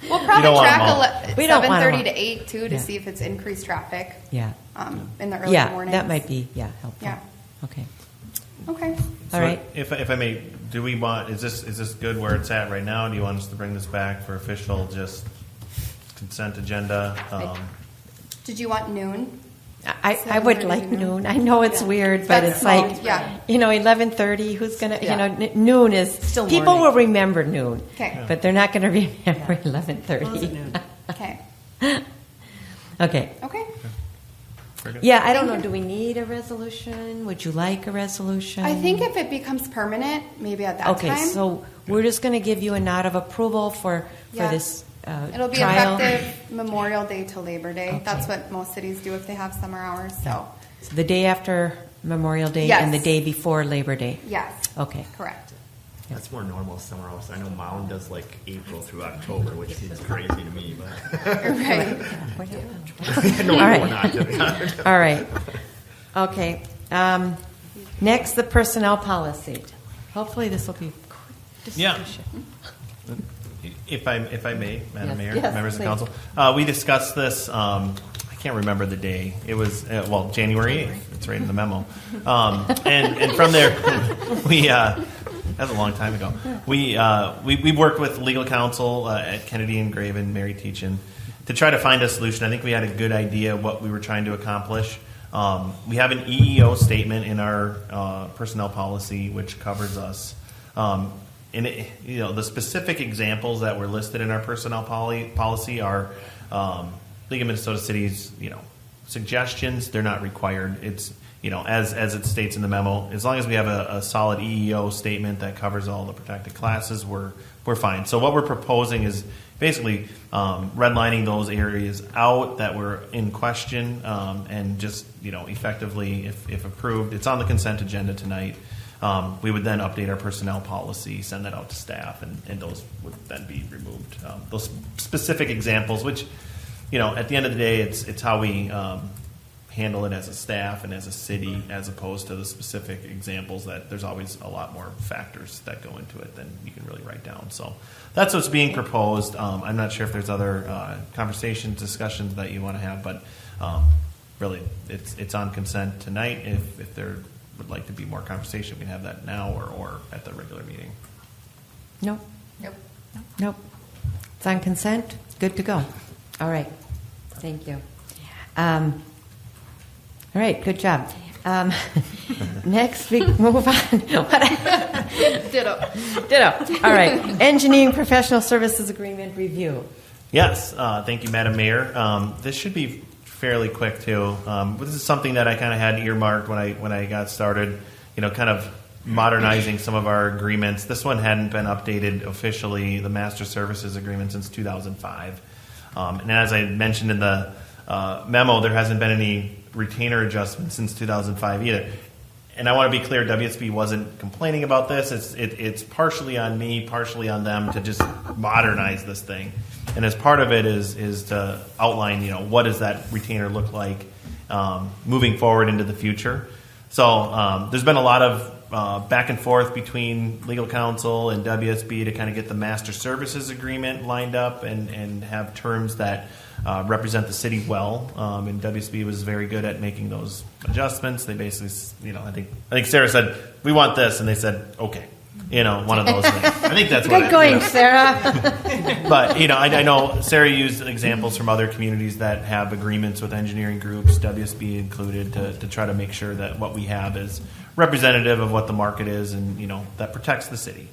We'll You probably don't want track them all. 7:30 them to all. 8 too to Yeah. see if it's increased traffic. Yeah. In the early Yeah, mornings. that might be helpful. Yeah. Okay. Okay. All right. If I may, do we want? Is this good where it's at right now? Do you want us to bring this back for official just consent agenda? Did you want noon? I would like noon. I know it's Yeah. weird, but That's it's small, like, yeah. 11:30. Who's gonna? Yeah. Noon is Still people morning. will remember noon, Okay. but they're not going to remember Close at 11:30. noon. Okay. Okay. Okay. Very good. Yeah, I don't Thank know. you. Do we need a resolution? Would you like a resolution? I think if it becomes permanent, maybe at that Okay, time. so we're just going to give you a nod of approval for Yeah. this It'll be trial. effective Memorial Day to Labor Day. Okay. That's what most cities do if they have summer hours. So, So the day after Memorial Day Yes. and the day before Labor Day. yes. Okay. Correct. That's more normal somewhere else. I know Mound does like April through October, which seems crazy to me, but. Right. No, All right. we're not. All right. Okay. Next, the personnel policy. Hopefully this will be quick Yeah. discussion. If I may, Madam Yes. Mayor, Yes, members please. of council, we discussed this. I can't remember the day. It was January 8th. It's right in the memo. And from there, we that's a long time ago. We worked with legal counsel at Kennedy and Graven, Mary Teachin, to try to find a solution. I think we had a good idea of what we were trying to accomplish. We have an EEO statement in our personnel policy which covers us. And the specific examples that were listed in our personnel policy are League of Minnesota Cities, suggestions. They're not required. It's as it states in the memo, as long as we have a solid EEO statement that covers all the protected classes, we're fine. So what we're proposing is basically redlining those areas out that were in question, and just effectively, if approved, it's on the consent agenda tonight. We would then update our personnel policy, send that out to staff, and those would then be removed. Those specific examples, which, at the end of the day, it's how we handle it as a staff and as a city, as opposed to the specific examples that there's always a lot more factors that go into it than you can really write down. So that's what's being proposed. I'm not sure if there's other conversations, discussions that you want to have, but really, it's on consent tonight. If there would like to be more conversation, we can have that now or at the regular meeting. Nope. Nope. Nope. It's on consent. Good to go. All right. Thank you. All right. Good job. Next, we move on. Ditto. Ditto. All right. Engineering professional services agreement review. Yes. Thank you, Madam Mayor. This should be fairly quick too. This is something that I kind of had earmarked when I got started. Kind of modernizing some of our agreements. This one hadn't been updated officially, the master services agreement, since 2005. And as I mentioned in the memo, there hasn't been any retainer adjustments since 2005 either. And I want to be clear, WSB wasn't complaining about this. It's partially on me, partially on them to just modernize this thing. And as part of it is to outline, what does that retainer look like moving forward into the future. So there's been a lot of back and forth between legal counsel and WSB to kind of get the master services agreement lined up and have terms that represent the city well. And WSB was very good at making those adjustments. They basically, I think Sarah said, we want this, and they said, okay. One of those things. I think that's what Good going, Sarah. But, I know Sarah used examples from other communities that have agreements with engineering groups, WSB included, to try to make sure that what we have is representative of what the market is and, that protects the city.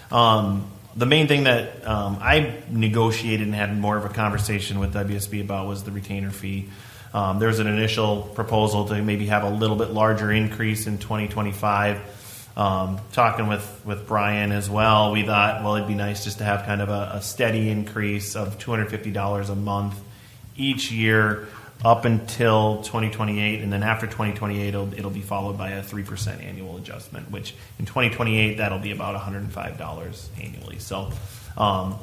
The main thing that I negotiated and had more of a conversation with WSB about was the retainer fee. There was an initial proposal to maybe have a little bit larger increase in 2025. Talking with Brian as well, we thought, well, it'd be nice just to have kind of a steady increase of $250 a month each year up until 2028, and then after 2028, it'll be followed by a 3% annual adjustment, which in 2028, that'll be about $105 annually. So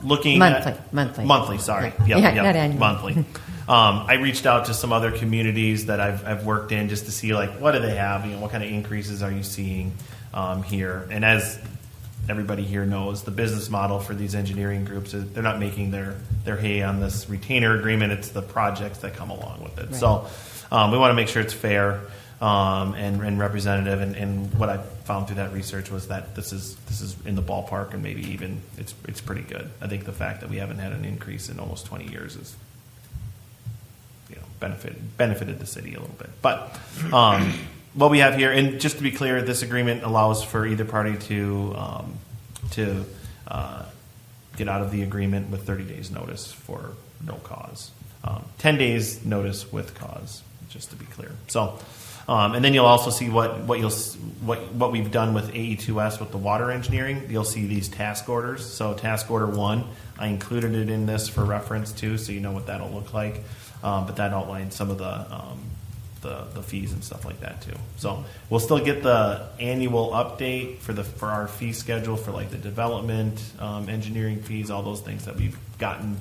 looking monthly, sorry. Yeah, Yep, not annual. monthly. I reached out to some other communities that I've worked in just to see, what do they have? What kind of increases are you seeing here? And as everybody here knows, the business model for these engineering groups is they're not making their hay on this retainer agreement. It's the projects that come along with it. Right. So we want to make sure it's fair and representative. And what I found through that research was that this is in the ballpark, and maybe even it's pretty good. I think the fact that we haven't had an increase in almost 20 years is benefited the city a little bit. But what we have here, and just to be clear, this agreement allows for either party to get out of the agreement with 30 days notice for no cause. 10 days notice with cause, just to be clear. So, and then you'll also see what we've done with AE2S with the water engineering. You'll see these task orders. So task order 1, I included it in this for reference too, so you know what that'll look like. But that outlines some of the the fees and stuff like that too. So we'll still get the annual update for our fee schedule for like the development, engineering fees, all those things that we've gotten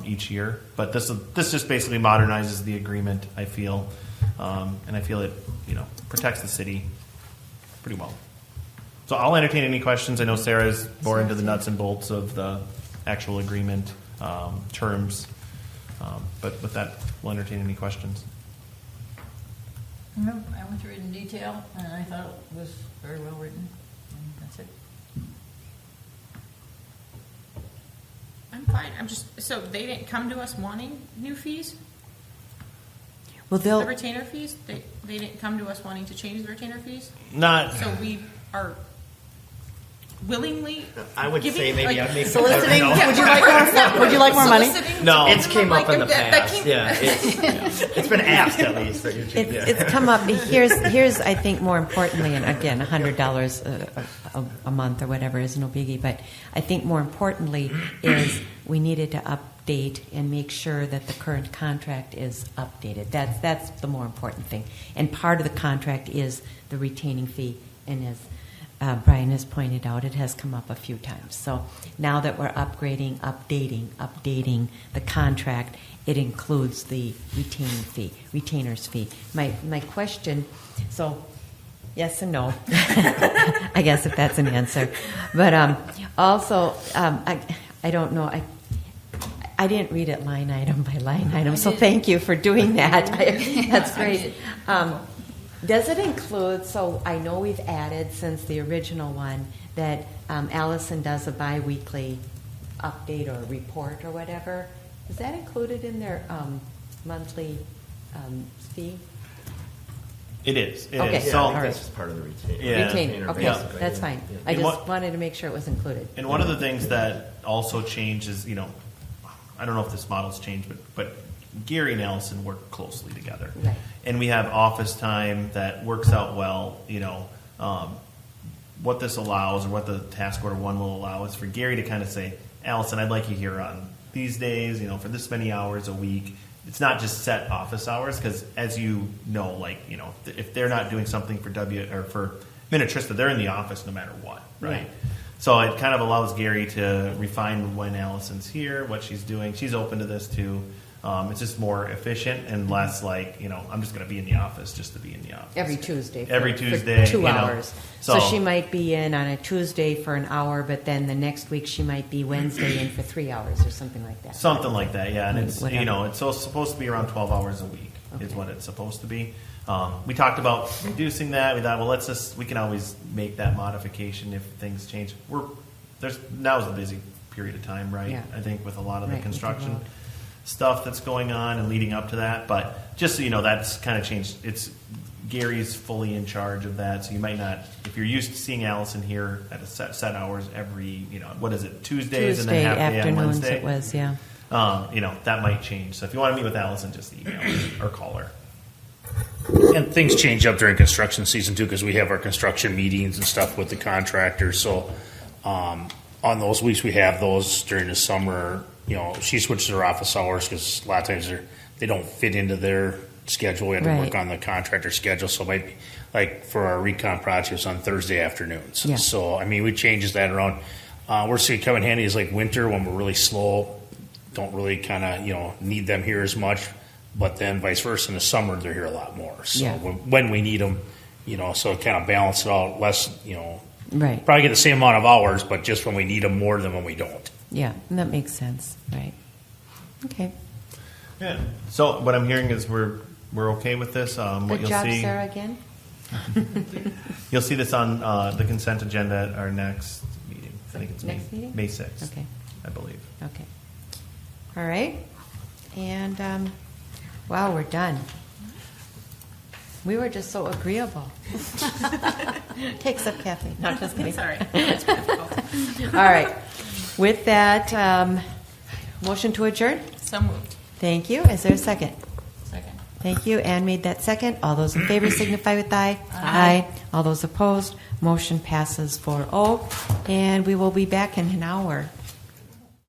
each year. But this just basically modernizes the agreement, I feel, and I feel it protects the city pretty well. So I'll entertain any questions. I know Sarah's more into the nuts and bolts of the actual agreement terms, but with that, we'll entertain any questions. No, I went through it in detail, and I thought it was very well written, and that's it. I'm fine. So they didn't come to us wanting new fees? Well, The retainer fees? They didn't come to us wanting to change the retainer fees? Not. So we are willingly I would giving, say maybe like, I'd make Soliciting, No. would you like more money? soliciting No. to It's came up in the that past. came- Yeah, it's been asked at least. It's come up. Here's I think more importantly, and again, $100 a month or whatever is no biggie. But I think more importantly is we needed to update and make sure that the current contract is updated. That's the more important thing. And part of the contract is the retaining fee, and as Brian has pointed out, it has come up a few times. So now that we're updating the contract, it includes the retainer's fee. My question, so yes and no, I guess if that's an answer. But also, I don't know. I didn't read it line item by line item, so thank you for doing that. That's great. Does it include, so I know we've added since the original one, that Allison does a bi-weekly update or report or whatever. Is that included in their monthly fee? It is. It Okay. is. Yeah, So, all right. That's just part of the retainer. Yeah. Retainer, okay, Yeah. that's fine. Yeah. I And just what- wanted to make sure it was included. And one of the things that also changes, I don't know if this model's changed, but Gary and Allison work closely together. Right. And we have office time that works out well. What this allows, or what the task order 1 will allow, is for Gary to kind of say, Allison, I'd like you here on these days, for this many hours a week. It's not just set office hours, because as you know, if they're not doing something for for Minnetrista, they're in the office no matter what, right? Yeah. So it kind of allows Gary to refine when Allison's here, what she's doing. She's open to this too. It's just more efficient and less I'm just going to be in the office just to be in the office. Every Tuesday. Every Tuesday, For 2 hours. So- So she might be in on a Tuesday for an hour, but then the next week she might be Wednesday in for 3 hours or something like that. Something like that, yeah. And it's Whatever. it's supposed to be around 12 hours a week is Okay. what it's supposed to be. We talked about reducing that. We thought, well, we can always make that modification if things change. Now's a busy period of time, right? Yeah. I think with a lot of Right, the with the construction road. stuff that's going on and leading up to that. But just so you know, that's kind of changed. It's Gary's fully in charge of that, so you might not, if you're used to seeing Allison here at a set hours every, what is it, Tuesdays and then Tuesday half day on afternoons Wednesday. it was, yeah. That might change. So if you want to meet with Allison, just email her or call her. And things change up during construction season too, because we have our construction meetings and stuff with the contractors. So on those weeks we have those during the summer, she switches her office hours because a lot of times they don't fit into their schedule. We have to Right. work on the contractor schedule. So it might be like for our recon projects on Thursday afternoons. Yeah. So we changes that around. We're seeing come in handy is like winter when we're really slow, don't really kind of need them here as much. But then vice versa in the summer they're here a lot more. So Yeah. when we need them, so it kind of balances it out less. Right. Probably get the same amount of hours, but just when we need them more than when we don't. Yeah, and that makes sense. Right. Okay. Yeah. So what I'm hearing is we're okay with this. What Good you'll job, see, Sarah, again. you'll see this on the consent agenda at our next meeting. I think it's Next May, meeting? May 6th. Okay. I believe. Okay. All right. And, wow, we're done. We were just so agreeable. Takes up Kathleen. No, just kidding. It's all right. It's difficult. All right. With that, motion to adjourn? So moved. Thank you. Is there a second? Second. Thank you. Ann made that second. All those in favor signify with aye. Aye. All those opposed, motion passes 4-0. And we will be back in an hour.